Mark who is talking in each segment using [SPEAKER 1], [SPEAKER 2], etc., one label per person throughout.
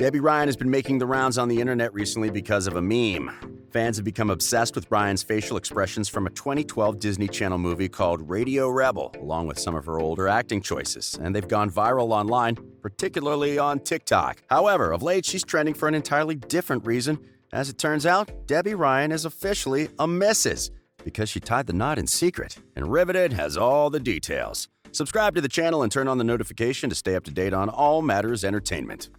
[SPEAKER 1] Debby Ryan has been making the rounds on the internet recently because of a meme. Fans have become obsessed with Ryan's facial expressions from a 2012 Disney Channel movie called Radio Rebel, along with some of her older acting choices, and they've gone viral online, particularly on TikTok. However, of late, she's trending for an entirely different reason. As it turns out, Debby Ryan is officially a Mrs. because she tied the knot in secret, and Riveted has all the details. Subscribe to the channel and turn on the notification to stay up to date on all matters entertainment.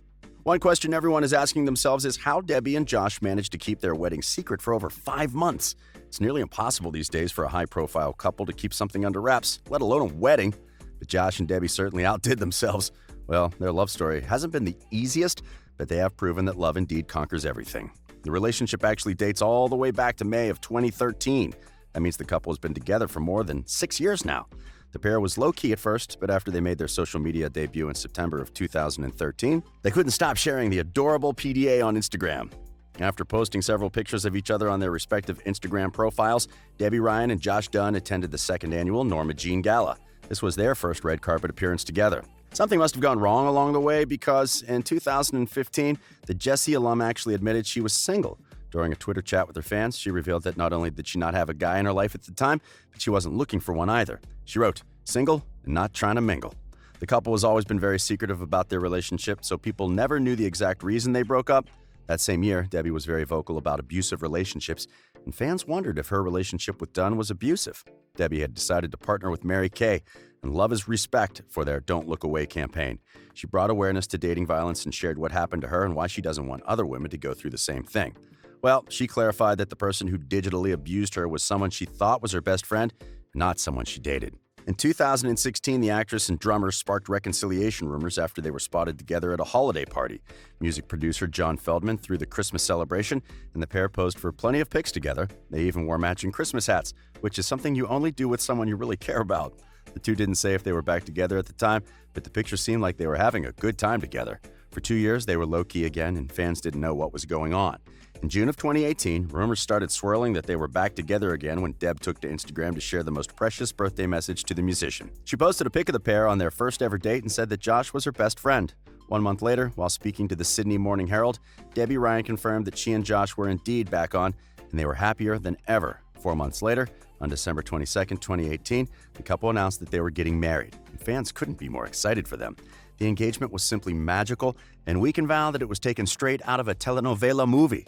[SPEAKER 1] One question everyone is asking themselves is how Debby and Josh managed to keep their wedding secret for over 5 months. It's nearly impossible these days for a high-profile couple to keep something under wraps, let alone a wedding. But Josh and Debby certainly outdid themselves. Well, their love story hasn't been the easiest, but they have proven that love indeed conquers everything. The relationship actually dates all the way back to May of 2013. That means the couple has been together for more than 6 years now. The pair was low-key at first, but after they made their social media debut in September of 2013, they couldn't stop sharing the adorable PDA on Instagram. After posting several pictures of each other on their respective Instagram profiles, Debby Ryan and Josh Dunn attended the second annual Norma Jean Gala. This was their first red carpet appearance together. Something must have gone wrong along the way because in 2015, the Jessie alum actually admitted she was single. During a Twitter chat with her fans, she revealed that not only did she not have a guy in her life at the time, but she wasn't looking for one either. She wrote, "Single and not trying to mingle." The couple has always been very secretive about their relationship, so people never knew the exact reason they broke up. That same year, Debby was very vocal about abusive relationships, and fans wondered if her relationship with Dunn was abusive. Debby had decided to partner with Mary Kay and Love is Respect for their Don't Look Away campaign. She brought awareness to dating violence and shared what happened to her and why she doesn't want other women to go through the same thing. Well, she clarified that the person who digitally abused her was someone she thought was her best friend, not someone she dated. In 2016, the actress and drummer sparked reconciliation rumors after they were spotted together at a holiday party. Music producer John Feldman threw the Christmas celebration, and the pair posed for plenty of pics together. They even wore matching Christmas hats, which is something you only do with someone you really care about. The two didn't say if they were back together at the time, but the picture seemed like they were having a good time together. For 2 years, they were low-key again, and fans didn't know what was going on. In June of 2018, rumors started swirling that they were back together again when Deb took to Instagram to share the most precious birthday message to the musician. She posted a pic of the pair on their first ever date and said that Josh was her best friend. 1 month later, while speaking to the Sydney Morning Herald, Debby Ryan confirmed that she and Josh were indeed back on, and they were happier than ever. 4 months later, on December 22, 2018, the couple announced that they were getting married, and fans couldn't be more excited for them. The engagement was simply magical, and we can vow that it was taken straight out of a telenovela movie.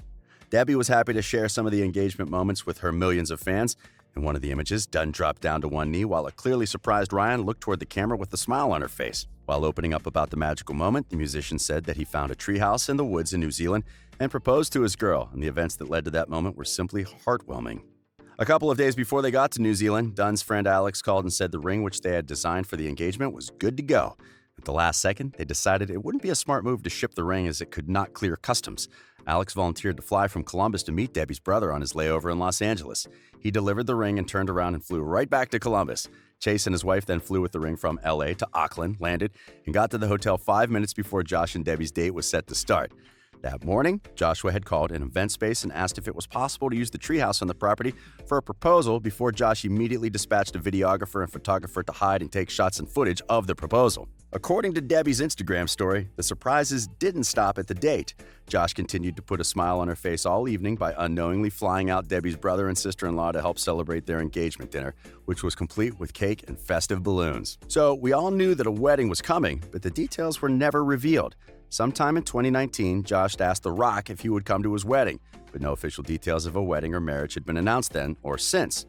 [SPEAKER 1] Debby was happy to share some of the engagement moments with her millions of fans. In one of the images, Dunn dropped down to one knee while a clearly surprised Ryan looked toward the camera with a smile on her face. While opening up about the magical moment, the musician said that he found a treehouse in the woods in New Zealand and proposed to his girl, and the events that led to that moment were simply heartwarming. A couple of days before they got to New Zealand, Dunn's friend Alex called and said the ring which they had designed for the engagement was good to go. At the last second, they decided it wouldn't be a smart move to ship the ring as it could not clear customs. Alex volunteered to fly from Columbus to meet Debby's brother on his layover in Los Angeles. He delivered the ring and turned around and flew right back to Columbus. Chase and his wife then flew with the ring from LA to Auckland, landed, and got to the hotel 5 minutes before Josh and Debby's date was set to start. That morning, Joshua had called an event space and asked if it was possible to use the treehouse on the property for a proposal before Josh immediately dispatched a videographer and photographer to hide and take shots and footage of the proposal. According to Debby's Instagram story, the surprises didn't stop at the date. Josh continued to put a smile on her face all evening by unknowingly flying out Debby's brother and sister-in-law to help celebrate their engagement dinner, which was complete with cake and festive balloons. So we all knew that a wedding was coming, but the details were never revealed. Sometime in 2019, Josh asked The Rock if he would come to his wedding, but no official details of a wedding or marriage had been announced then or since.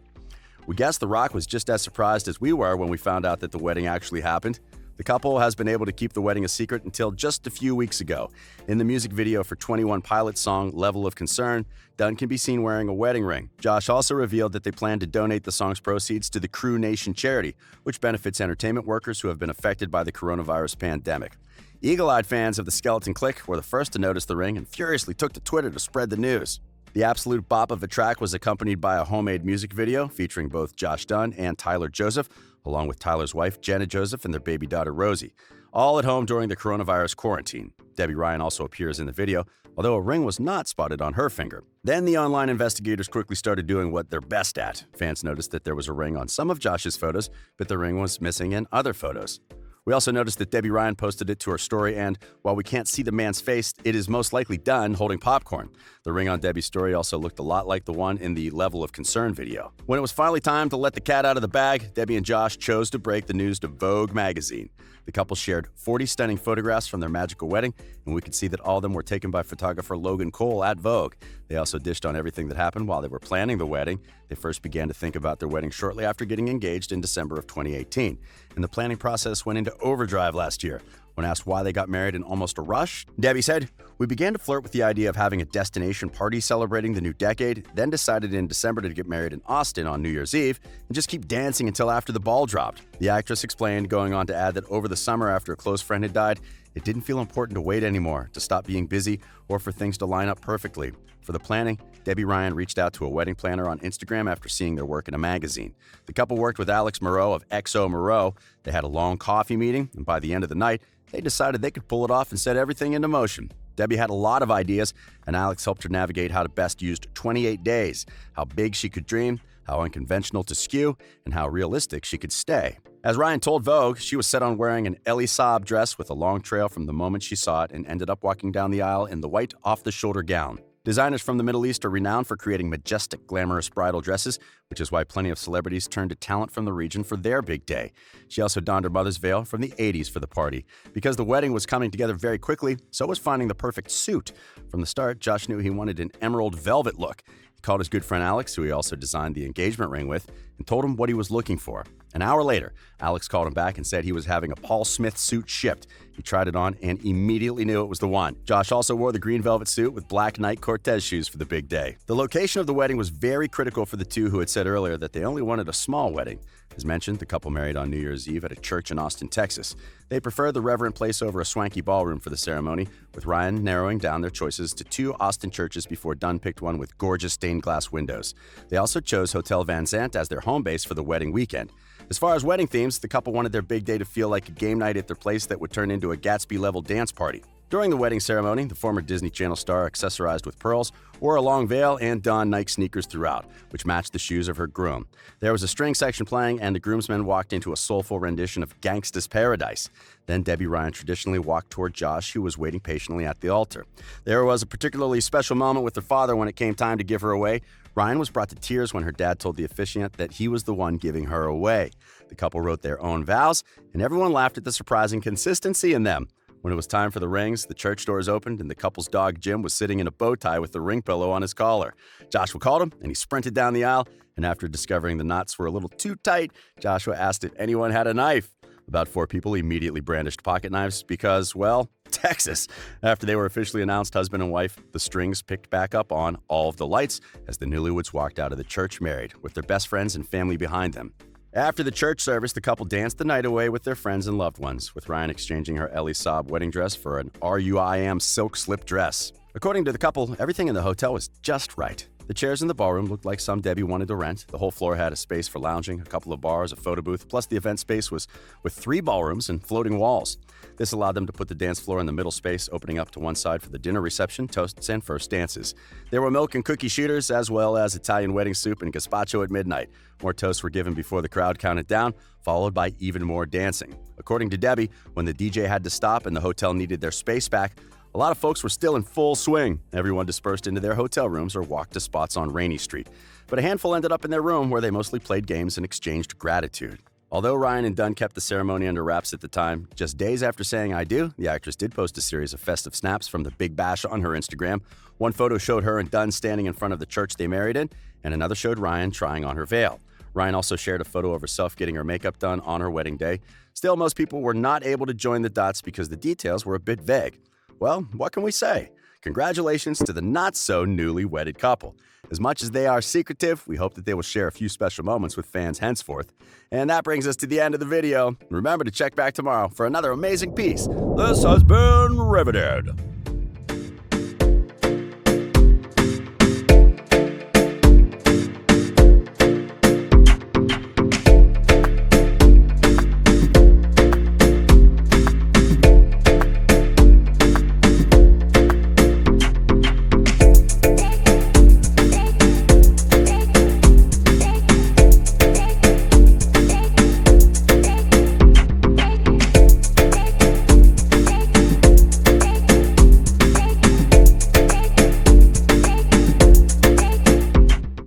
[SPEAKER 1] We guess The Rock was just as surprised as we were when we found out that the wedding actually happened. The couple has been able to keep the wedding a secret until just a few weeks ago. In the music video for 21 Pilot's song Level of Concern, Dunn can be seen wearing a wedding ring. Josh also revealed that they plan to donate the song's proceeds to the Crew Nation charity, which benefits entertainment workers who have been affected by the coronavirus pandemic. Eagle-eyed fans of the Skeleton Clique were the first to notice the ring and furiously took to Twitter to spread the news. The absolute bop of a track was accompanied by a homemade music video featuring both Josh Dunn and Tyler Joseph, along with Tyler's wife, Jenna Joseph, and their baby daughter, Rosie, all at home during the coronavirus quarantine. Debby Ryan also appears in the video, although a ring was not spotted on her finger. Then the online investigators quickly started doing what they're best at. Fans noticed that there was a ring on some of Josh's photos, but the ring was missing in other photos. We also noticed that Debbie Ryan posted it to her story, and while we can't see the man's face, it is most likely done holding popcorn. The ring on Debbie's story also looked a lot like the one in the Level of Concern video. When it was finally time to let the cat out of the bag, Debbie and Josh chose to break the news to Vogue magazine. The couple shared 40 stunning photographs from their magical wedding, and we could see that all of them were taken by photographer Logan Cole at Vogue. They also dished on everything that happened while they were planning the wedding. They first began to think about their wedding shortly after getting engaged in December of 2018, and the planning process went into overdrive last year. When asked why they got married in almost a rush, Debbie said, "We began to flirt with the idea of having a destination party celebrating the new decade, then decided in December to get married in Austin on New Year's Eve and just keep dancing until after the ball dropped." The actress explained, going on to add that over the summer after a close friend had died, it didn't feel important to wait anymore, to stop being busy, or for things to line up perfectly. For the planning, Debbie Ryan reached out to a wedding planner on Instagram after seeing their work in a magazine. The couple worked with Alex Moreau of XO Moreau. They had a long coffee meeting, and by the end of the night, they decided they could pull it off and set everything into motion. Debbie had a lot of ideas, and Alex helped her navigate how to best use 28 days, how big she could dream, how unconventional to skew, and how realistic she could stay. As Ryan told Vogue, she was set on wearing an Elie Saab dress with a long trail from the moment she saw it and ended up walking down the aisle in the white off-the-shoulder gown. Designers from the Middle East are renowned for creating majestic, glamorous bridal dresses, which is why plenty of celebrities turned to talent from the region for their big day. She also donned her mother's veil from the 80s for the party. Because the wedding was coming together very quickly, so was finding the perfect suit. From the start, Josh knew he wanted an emerald velvet look. He called his good friend Alex, who he also designed the engagement ring with, and told him what he was looking for. An hour later, Alex called him back and said he was having a Paul Smith suit shipped. He tried it on and immediately knew it was the one. Josh also wore the green velvet suit with black Nike Cortez shoes for the big day. The location of the wedding was very critical for the two who had said earlier that they only wanted a small wedding. As mentioned, the couple married on New Year's Eve at a church in Austin, Texas. They preferred the reverent place over a swanky ballroom for the ceremony, with Ryan narrowing down their choices to 2 Austin churches before Dunn picked one with gorgeous stained glass windows. They also chose Hotel Van Zandt as their home base for the wedding weekend. As far as wedding themes, the couple wanted their big day to feel like a game night at their place that would turn into a Gatsby-level dance party. During the wedding ceremony, the former Disney Channel star, accessorized with pearls, wore a long veil and donned Nike sneakers throughout, which matched the shoes of her groom. There was a string section playing, and the groomsmen walked into a soulful rendition of Gangsta's Paradise. Then Debbie Ryan traditionally walked toward Josh, who was waiting patiently at the altar. There was a particularly special moment with her father when it came time to give her away. Ryan was brought to tears when her dad told the officiant that he was the one giving her away. The couple wrote their own vows, and everyone laughed at the surprising consistency in them. When it was time for the rings, the church doors opened, and the couple's dog Jim was sitting in a bow tie with the ring pillow on his collar. Joshua called him, and he sprinted down the aisle, and after discovering the knots were a little too tight, Joshua asked if anyone had a knife. About 4 people immediately brandished pocket knives because, well, Texas. After they were officially announced husband and wife, the strings picked back up on all of the lights as the newlyweds walked out of the church married, with their best friends and family behind them. After the church service, the couple danced the night away with their friends and loved ones, with Ryan exchanging her Elie Saab wedding dress for an RUIM silk slip dress. According to the couple, everything in the hotel was just right. The chairs in the ballroom looked like some Debbie wanted to rent. The whole floor had a space for lounging, a couple of bars, a photo booth, plus the event space was with 3 ballrooms and floating walls. This allowed them to put the dance floor in the middle space, opening up to one side for the dinner reception, toasts, and first dances. There were milk and cookie shooters, as well as Italian wedding soup and gazpacho at midnight. More toasts were given before the crowd counted down, followed by even more dancing. According to Debbie, when the DJ had to stop and the hotel needed their space back, a lot of folks were still in full swing. Everyone dispersed into their hotel rooms or walked to spots on Rainey Street. But a handful ended up in their room where they mostly played games and exchanged gratitude. Although Ryan and Dunn kept the ceremony under wraps at the time, just days after saying "I do," the actress did post a series of festive snaps from the Big Bash on her Instagram. One photo showed her and Dunn standing in front of the church they married in, and another showed Ryan trying on her veil. Ryan also shared a photo of herself getting her makeup done on her wedding day. Still, most people were not able to join the dots because the details were a bit vague. Well, what can we say? Congratulations to the not-so-newly wedded couple. As much as they are secretive, we hope that they will share a few special moments with fans henceforth. And that brings us to the end of the video. Remember to check back tomorrow for another amazing piece. This has been Riveted.